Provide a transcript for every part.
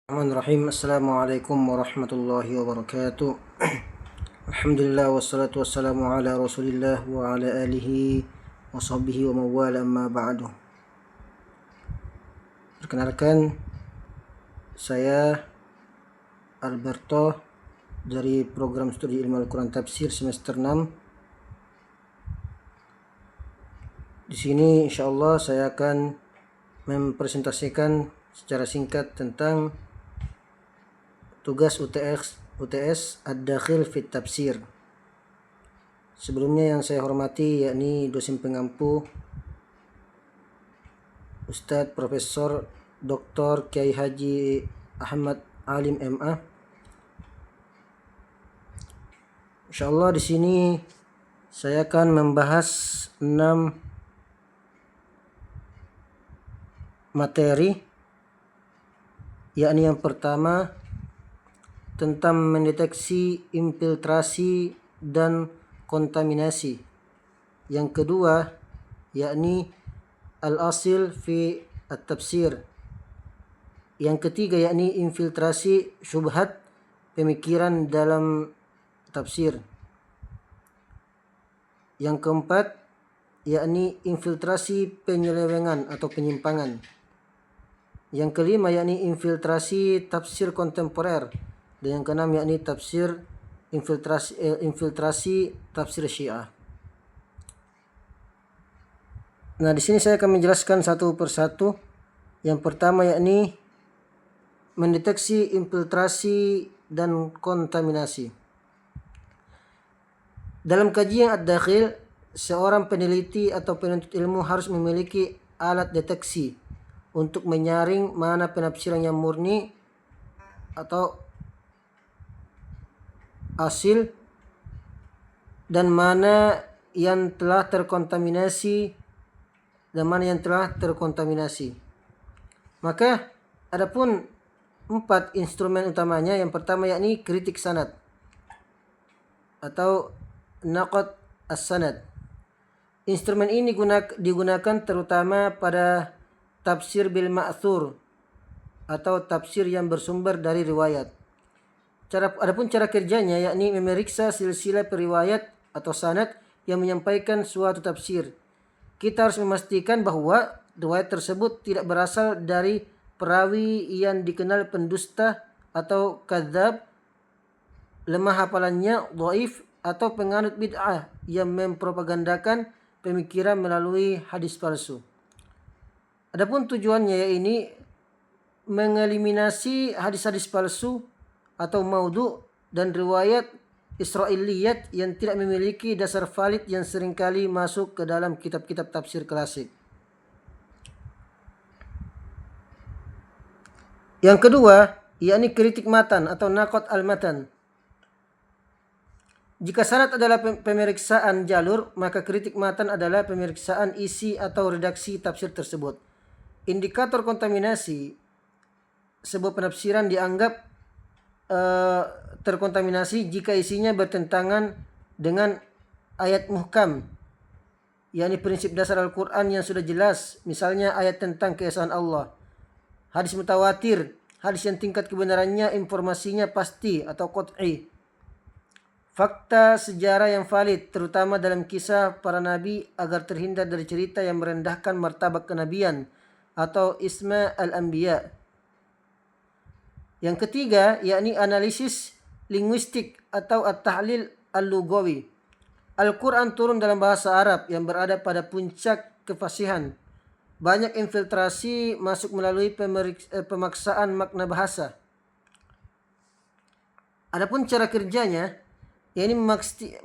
Bismillahirrahmanirrahim. Assalamualaikum warahmatullahi wabarakatuh. Alhamdulillah wassalatu wassalamu ala Rasulillah wa ala alihi wa sahbihi wa mawala amma ba'du. Perkenalkan, saya Alberto dari program studi Ilmu Al-Quran Tafsir semester 6. Di sini insyaallah saya akan mempresentasikan secara singkat tentang tugas UTS Ad-Dakhil Fit Tafsir. Sebelumnya yang saya hormati yakni dosen pengampu Ustadz Profesor Dr. Kiai Haji Ahmad Alim MA. Insyaallah di sini saya akan membahas 6 materi, yakni yang pertama tentang mendeteksi infiltrasi dan kontaminasi. Yang kedua yakni al-asil fi at-tafsir. Yang ketiga yakni infiltrasi syubhat pemikiran dalam tafsir. Yang keempat yakni infiltrasi penyelewengan atau penyimpangan. Yang kelima yakni infiltrasi tafsir kontemporer. Dan yang keenam yakni infiltrasi tafsir Syiah. Nah, di sini saya akan menjelaskan satu persatu. Yang pertama yakni mendeteksi infiltrasi dan kontaminasi. Dalam kajian Ad-Dakhil, seorang peneliti atau penuntut ilmu harus memiliki alat deteksi untuk menyaring mana penafsiran yang murni atau asil dan mana yang telah terkontaminasi Maka adapun 4 instrumen utamanya. Yang pertama yakni kritik sanad atau naqd as-sanad. Instrumen ini digunakan terutama pada tafsir bil ma'thur atau tafsir yang bersumber dari riwayat. Adapun cara kerjanya yakni memeriksa silsilah periwayat atau sanad yang menyampaikan suatu tafsir. Kita harus memastikan bahwa riwayat tersebut tidak berasal dari perawi yang dikenal pendusta atau kadzab, lemah hafalannya, dhaif, atau penganut bid'ah yang mempropagandakan pemikiran melalui hadis palsu. Adapun tujuannya yakni mengeliminasi hadis-hadis palsu atau maudhu dan riwayat Israiliyat yang tidak memiliki dasar valid yang seringkali masuk ke dalam kitab-kitab tafsir klasik. Yang kedua yakni kritik matan atau naqd al-matan. Jika sanad adalah pemeriksaan jalur, maka kritik matan adalah pemeriksaan isi atau redaksi tafsir tersebut. Indikator kontaminasi sebuah penafsiran dianggap terkontaminasi jika isinya bertentangan dengan ayat muhkam, yakni prinsip dasar Al-Quran yang sudah jelas, misalnya ayat tentang keesaan Allah. Hadis mutawatir, hadis yang tingkat kebenarannya informasinya pasti atau qat'i. Fakta sejarah yang valid, terutama dalam kisah para nabi agar terhindar dari cerita yang merendahkan martabat kenabian atau isma al-anbiya. Yang ketiga yakni analisis linguistik atau at-tahlil al-lughawi. Al-Quran turun dalam bahasa Arab yang berada pada puncak kefasihan. Banyak infiltrasi masuk melalui pemaksaan makna bahasa. Adapun cara kerjanya yakni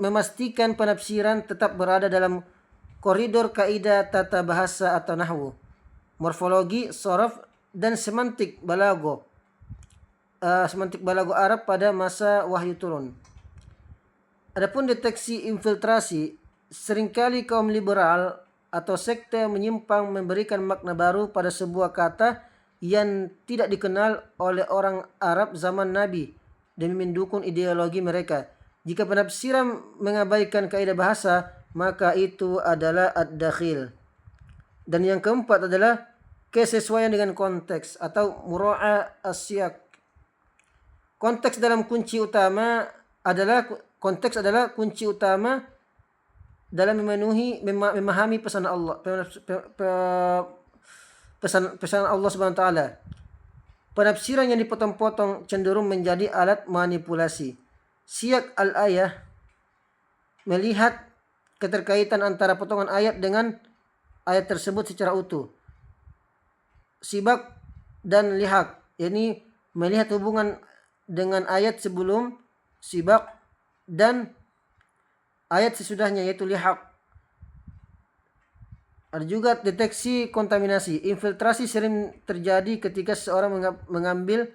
memastikan penafsiran tetap berada dalam koridor kaidah tata bahasa atau nahwu, morfologi, sharaf, dan semantik balago Arab pada masa wahyu turun. Adapun deteksi infiltrasi, seringkali kaum liberal atau sekte menyimpang memberikan makna baru pada sebuah kata yang tidak dikenal oleh orang Arab zaman Nabi demi mendukung ideologi mereka. Jika penafsiran mengabaikan kaidah bahasa, maka itu adalah ad-dakhil. Dan yang keempat adalah kesesuaian dengan konteks atau mura'a as-siyaq. Konteks adalah kunci utama dalam memahami pesan Allah, pesan Allah Subhanahu wa taala. Penafsiran yang dipotong-potong cenderung menjadi alat manipulasi. Siyak al-ayah melihat keterkaitan antara potongan ayat dengan ayat tersebut secara utuh. Sibak dan lihak, yakni melihat hubungan dengan ayat sebelum sibak dan ayat sesudahnya, yaitu lihak. Ada juga deteksi kontaminasi. Infiltrasi sering terjadi ketika seseorang mengambil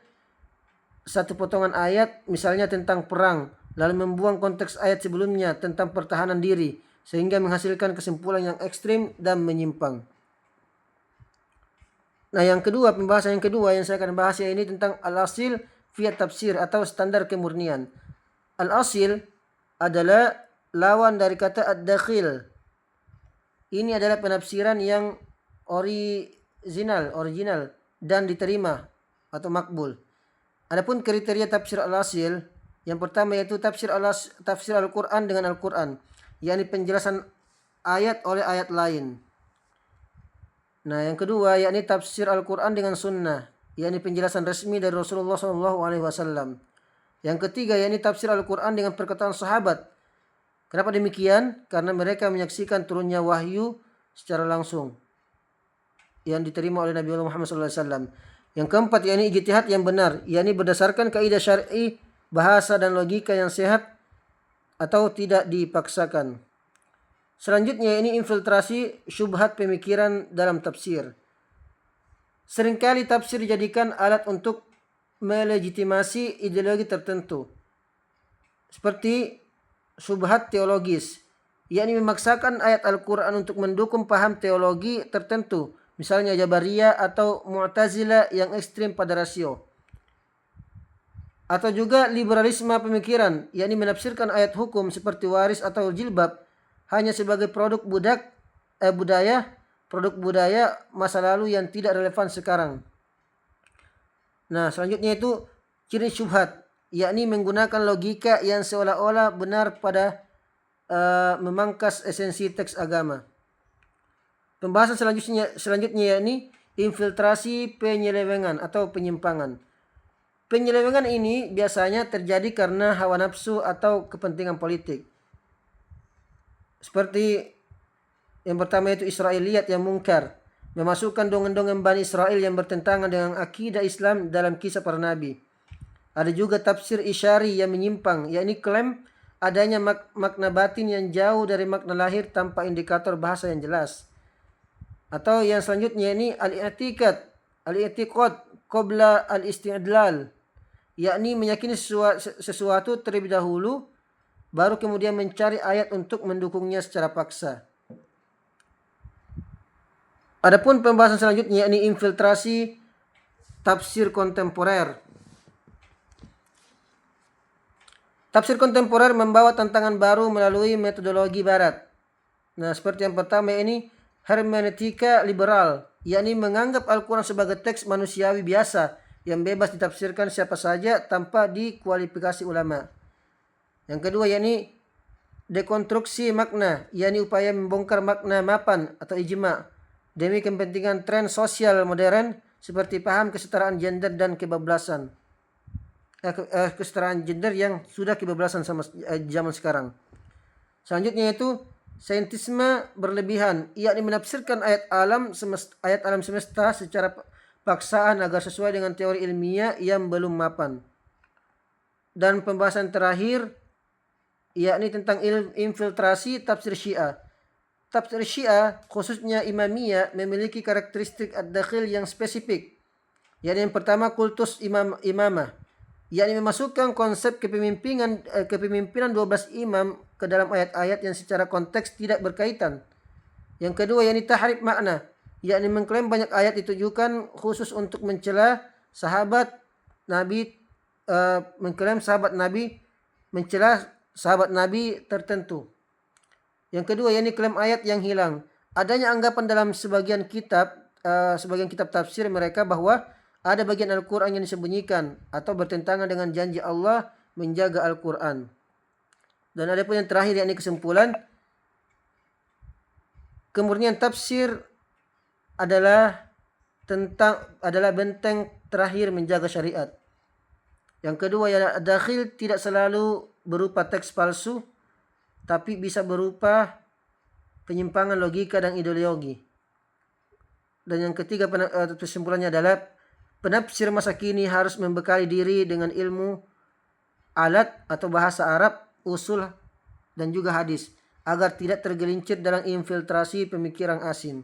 satu potongan ayat, misalnya tentang perang, lalu membuang konteks ayat sebelumnya tentang pertahanan diri, sehingga menghasilkan kesimpulan yang ekstrim dan menyimpang. Nah, pembahasan yang kedua yang saya akan bahas ini tentang al-asil fi tafsir atau standar kemurnian. Al-asil adalah lawan dari kata ad-dakhil. Ini adalah penafsiran yang original dan diterima atau makbul. Adapun kriteria tafsir al-asil, yang pertama yaitu tafsir Al-Qur'an dengan Al-Qur'an, yakni penjelasan ayat oleh ayat lain. Nah, yang kedua yakni tafsir Al-Qur'an dengan sunnah, yakni penjelasan resmi dari Rasulullah SAW. Yang ketiga yakni tafsir Al-Qur'an dengan perkataan sahabat. Kenapa demikian? Karena mereka menyaksikan turunnya wahyu secara langsung yang diterima oleh Nabi Muhammad SAW. Yang keempat yakni ijtihad yang benar, yakni berdasarkan kaidah syar'i, bahasa dan logika yang sehat atau tidak dipaksakan. Selanjutnya ini infiltrasi syubhat pemikiran dalam tafsir. Seringkali tafsir dijadikan alat untuk melegitimasi ideologi tertentu, seperti syubhat teologis, yakni memaksakan ayat Al-Quran untuk mendukung paham teologi tertentu, misalnya Jabariyah atau Mu'tazilah yang ekstrim pada rasio. Atau juga liberalisme pemikiran, yakni menafsirkan ayat hukum seperti waris atau jilbab hanya sebagai produk budaya masa lalu yang tidak relevan sekarang. Nah, selanjutnya itu ciri syubhat, yakni menggunakan logika yang seolah-olah benar pada memangkas esensi teks agama. Pembahasan selanjutnya yakni infiltrasi penyelewengan atau penyimpangan. Penyelewengan ini biasanya terjadi karena hawa nafsu atau kepentingan politik. Seperti yang pertama itu Israiliyat yang mungkar, memasukkan dongeng-dongeng Bani Israel yang bertentangan dengan akidah Islam dalam kisah para nabi. Ada juga tafsir isyari yang menyimpang, yakni klaim adanya makna batin yang jauh dari makna lahir tanpa indikator bahasa yang jelas. Atau yang selanjutnya ini al-i'tiqad qabla al-istidlal, yakni meyakini sesuatu terlebih dahulu baru kemudian mencari ayat untuk mendukungnya secara paksa. Adapun pembahasan selanjutnya yakni infiltrasi tafsir kontemporer. Tafsir kontemporer membawa tantangan baru melalui metodologi barat. Nah, seperti yang pertama ini hermeneutika liberal, yakni menganggap Al-Quran sebagai teks manusiawi biasa yang bebas ditafsirkan siapa saja tanpa dikualifikasi ulama. Yang kedua yakni dekonstruksi makna, yakni upaya membongkar makna mapan atau ijma demi kepentingan tren sosial modern seperti paham kesetaraan gender dan kebablasan. Kesetaraan gender yang sudah kebablasan sama zaman sekarang. Selanjutnya yaitu saintisme berlebihan, yakni menafsirkan ayat alam semesta secara paksaan agar sesuai dengan teori ilmiah yang belum mapan. Dan pembahasan terakhir yakni tentang infiltrasi tafsir Syiah. Tafsir Syiah khususnya Imamiyah memiliki karakteristik ad-dakhil yang spesifik. Yakni yang pertama kultus imamah, yakni memasukkan konsep kepemimpinan 12 imam ke dalam ayat-ayat yang secara konteks tidak berkaitan. Yang kedua yakni tahrif makna, yakni mengklaim banyak ayat ditujukan khusus untuk mencela sahabat Nabi, mencela sahabat Nabi tertentu. Yang kedua yakni klaim ayat yang hilang. Adanya anggapan dalam sebagian kitab tafsir mereka bahwa ada bagian Al-Quran yang disembunyikan atau bertentangan dengan janji Allah menjaga Al-Quran. Dan ada pun yang terakhir, yakni kesimpulan, kemurnian tafsir adalah benteng terakhir menjaga syariat. Yang kedua ialah dakhil tidak selalu berupa teks palsu, tapi bisa berupa penyimpangan logika dan ideologi. Dan yang ketiga kesimpulannya adalah penafsir masa kini harus membekali diri dengan ilmu alat atau bahasa Arab, usul dan juga hadis agar tidak tergelincir dalam infiltrasi pemikiran asing.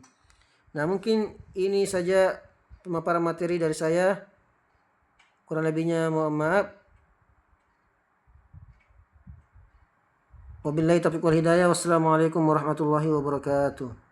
Nah, mungkin ini saja pemaparan materi dari saya. Kurang lebihnya mohon maaf. Wabillahi taufiq wal hidayah. Wassalamualaikum warahmatullahi wabarakatuh.